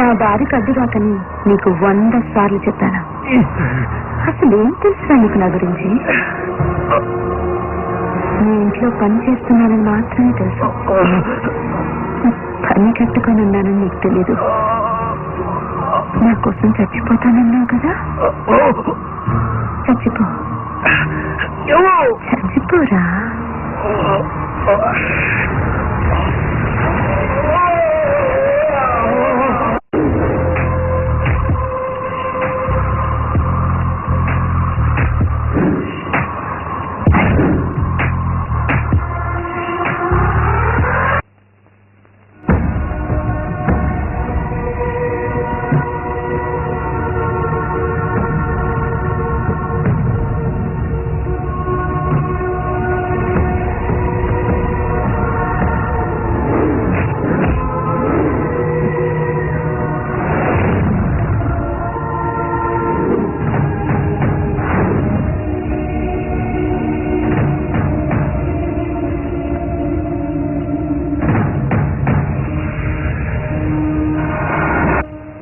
నా దారికి అడ్డురాకని నీకు 100 సార్లు చెప్పాను. అసలు ఏం తెలుసా నీకు నా గురించి? నీ ఇంట్లో పని చేస్తున్నానని మాత్రమే తెలుసు. పని కట్టుకొని ఉన్నానని నీకు తెలీదు. నా కోసం చచ్చిపోతానన్నావు కదా, చచ్చిపో, చచ్చిపోరా.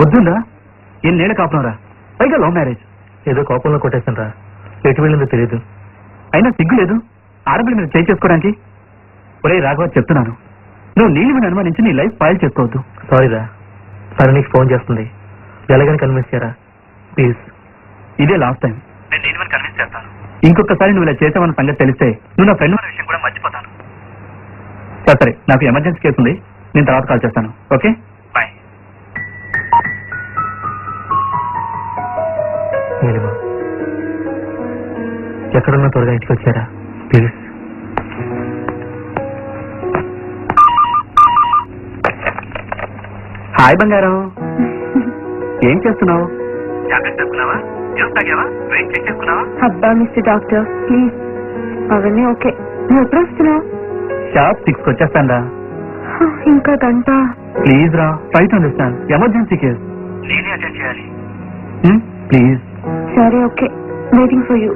వద్దుందా? ఎన్నేళ్ళ కాపునరా, పైగా లవ్ మ్యారేజ్. ఏదో కోపంలో కొట్టేస్తాను రా, ఎటు వెళ్ళిందో తెలియదు. అయినా సిగ్గు లేదు ఆడపిల్ల మీద చేయి చేసుకోవడానికి. ఒరే రాఘవ, చెప్తున్నాను, నువ్వు నీలిమని అనుమానించి నీ లైఫ్ ఫైల్ చేసుకోవద్దు. సారీరా, సరే నీకు ఫోన్ చేస్తుంది, ఎలాగని కన్విన్స్ చేయరా ప్లీజ్. ఇదే లాస్ట్ టైం, నేను నీలిమని కన్విన్స్ చేస్తాను. ఇంకొకసారి నువ్వు ఇలా చేసావన్న సంగతి తెలిస్తే నువ్వు నా ఫ్రెండ్ అనే విషయం కూడా మర్చిపోతాను. సరే, నాకు ఎమర్జెన్సీ కేసు ఉంది, నేను తర్వాత కాల్ చేస్తాను. Okay, bye. ఎక్కడున్నా త్వరగా ఇంటికి వచ్చారా ప్లీజ్. హాయ్ బంగారం, ఏం చేస్తున్నావు? అబ్బా మిస్టర్ డాక్టర్ ప్లీజ్, అవన్నీ ఓకే. నువ్వు ఎప్పుడు వస్తున్నావు? షాప్ 6కి వచ్చేస్తాను రా. ఇంకా గంట. ప్లీజ్ రా, try to understand, emergency case, నేనే అటెండ్ చేయాలి ప్లీజ్. సరే okay, waiting for you.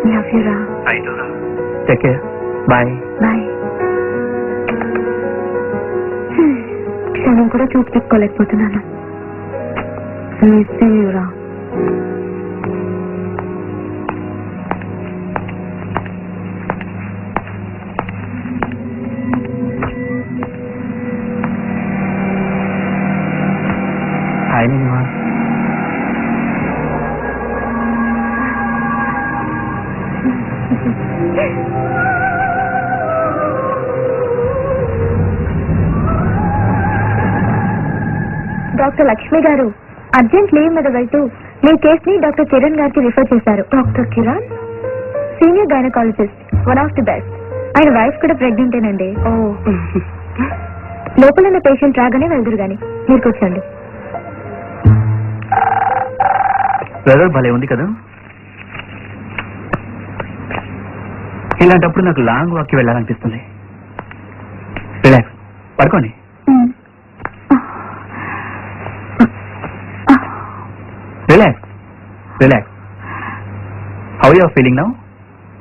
Love you రా. Take care, bye. బాయ్. క్షణం కూడా చూపు తిప్పుకోలేకపోతున్నాను. మిస్ యూ రా. Hi Neelima. Doctor Lakshmi garu urgent leave మీద వెళ్తూ మీ కేస్ ని డాక్టర్ కిరణ్ గారికి రిఫర్ చేశారు. Doctor Kiran senior gynaecologist, one of the best. ఆయన వైఫ్ కూడా ప్రెగ్నెంటేనండి. ఓ, లోపల ఉన్న పేషెంట్ రాగానే వెళ్దురు గాని, మీరు కూర్చోండి. వెదర్ భలే ఉంది కదా. ఇలాంటప్పుడు నాకు లాంగ్ వాక్కి వెళ్ళాలనిపిస్తుంది. రిలాక్స్, పడుకోండి. Relax relax. How you are feeling now?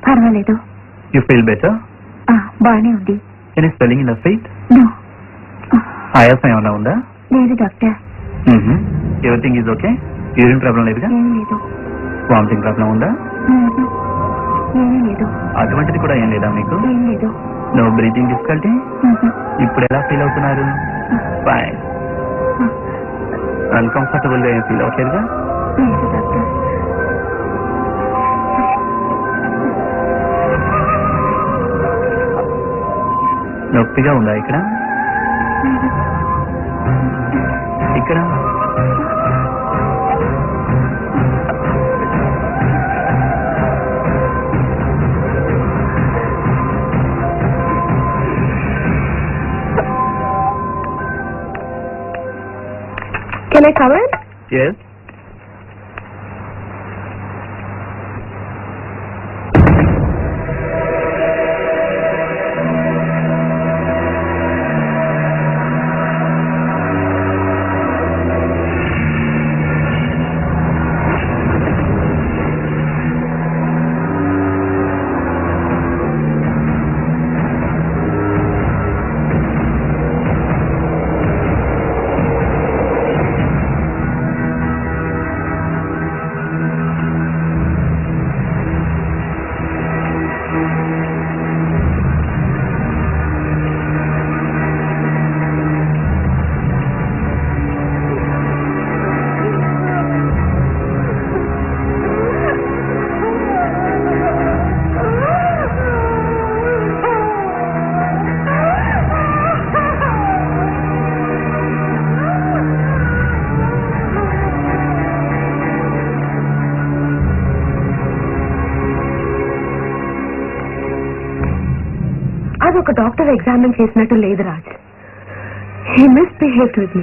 పర్వాలేదు. You feel better? బాగానే ఉంది. Any swelling in the feet? No. ఆయాసం ఏమన్నా ఉందా? లేదు doctor. Everything is okay? Urine problem లేదుగా? ఏం లేదు. వామిటింగ్ ప్రాబ్లం ఉందా? ఏమీ లేదు. అటువంటిది కూడా ఏం లేదా మీకు? ఏం లేదు. No breathing difficulty? ఇప్పుడు ఎలా ఫీల్ అవుతున్నారు? ఫైన్. అన్కంఫర్టబుల్ గా ఏం ఫీల్ అవ్వట్లేదుగా? లేదు డాక్టర్. నొప్పిగా ఉందా ఇక్కడ? ఇక్కడ? Can I come in? Yes. ఒక డాక్టర్ ఎగ్జామిన్ చేసినట్టు లేదు Raj. He misbehaved with me.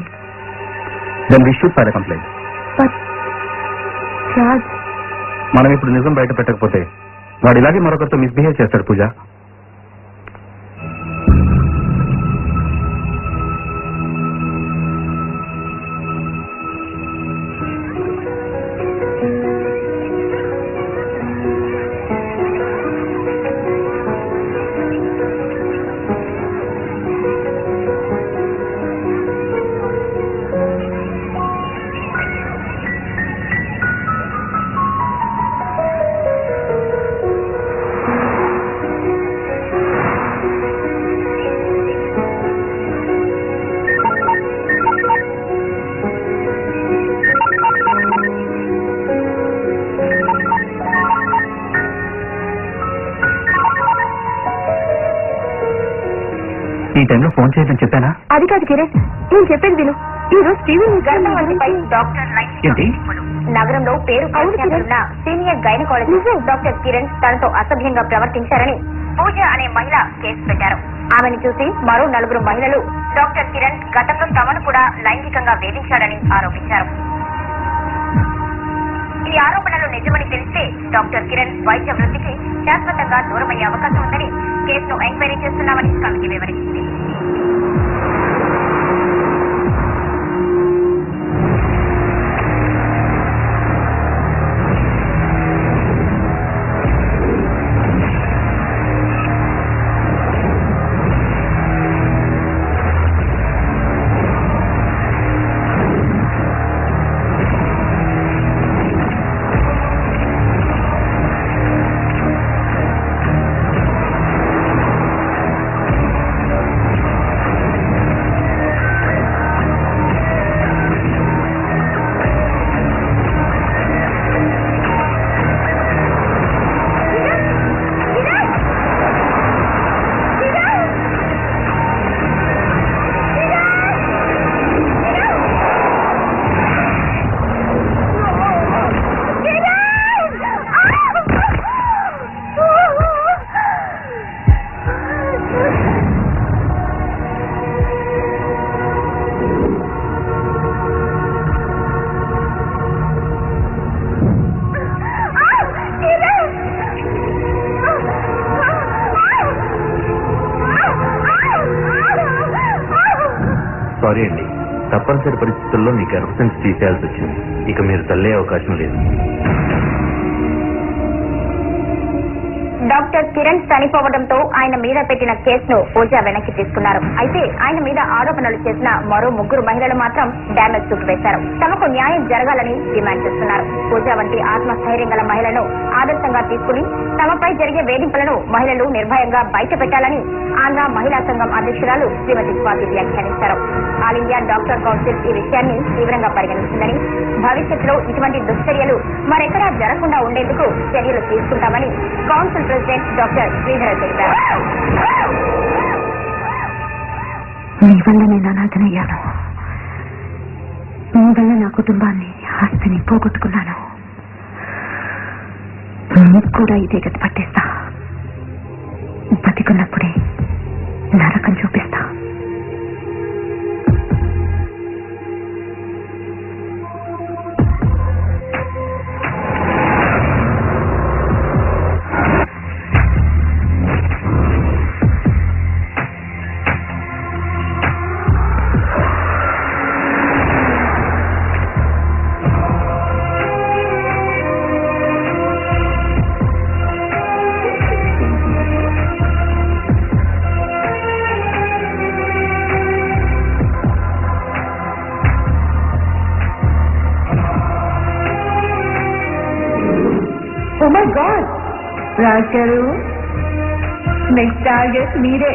Then we should file a complaint. But Raj, మనం ఇప్పుడు నిజం బయట పెట్టకపోతే వాడు ఇలాగే మరొకరితో మిస్బిహేవ్ చేస్తాడు పూజ. ఈ టైంలో ఫోన్ చేయదని చెప్పానా? అది కాదు కిరణ్, నేను చెప్పేది విను. ఈ రోజు టీవీ గర్భవతిపై డాక్టర్ ఏంటి? నగరంలో పేరు ప్రఖ్యాతులున్న సీనియర్ గైనకాలజిస్ట్ డాక్టర్ కిరణ్ తనతో అసభ్యంగా ప్రవర్తించారని పూజ అనే మహిళ కేసు పెట్టారు. ఆమెను చూసి మరో 4 మహిళలు డాక్టర్ కిరణ్ గతంలో తమను కూడా లైంగికంగా వేధించాడని ఆరోపించారు. ఈ ఆరోపణలు నిజమని తెలిస్తే డాక్టర్ కిరణ్ వైద్య వృత్తికి శాశ్వతంగా దూరమయ్యే అవకాశం ఉందని కేసును ఎంక్వైరీ చేస్తున్నామని కమిటీ వివరించింది. సారీ అండి, తప్పనిసరి పరిస్థితుల్లో మీకు గర్భసంచి తీసేయాల్సి వచ్చింది. ఇక మీరు తల్లే అవకాశం లేదు. డాక్టర్ కిరణ్ చనిపోవడంతో ఆయన మీద పెట్టిన కేసును పూజ వెనక్కి తీసుకున్నారు. అయితే ఆయన మీద ఆరోపణలు చేసిన మరో 3 మహిళలు మాత్రం డ్యామేజ్ చూపివేశారు. తమకు న్యాయం జరగాలని డిమాండ్ చేస్తున్నారు. పూజ వంటి ఆత్మస్థైర్యం గల మహిళలను ఆదర్శంగా తీసుకుని తమపై జరిగే వేధింపులను మహిళలు నిర్భయంగా బయట పెట్టాలని ఆంధ్ర మహిళా సంఘం అధ్యక్షురాలు శ్రీమతి స్వాతి వ్యాఖ్యానించారు. ఆల్ ఇండియా డాక్టర్ కౌన్సిల్ ఈ విషయాన్ని తీవ్రంగా పరిగణిస్తుందని, భవిష్యత్తులో ఇటువంటి దుశ్చర్యలు మరెక్కడా జరగకుండా ఉండేందుకు చర్యలు తీసుకుంటామని కౌన్సిల్ ప్రెసిడెంట్ డాక్టర్ శ్రీధర్ తెలిపారు. నీ వల్ల నేను అనాథనయ్యాను. నీ వల్ల నా కుటుంబాన్ని, ఆస్తిని పోగొట్టుకున్నాను. నీకు కూడా ఇదే గతి పట్టేస్తా. బతికున్నప్పుడే నరకం చూపిస్తా. Oh my God! రాజ్ గారు, నెక్స్ట్ టార్గెట్ మీరే.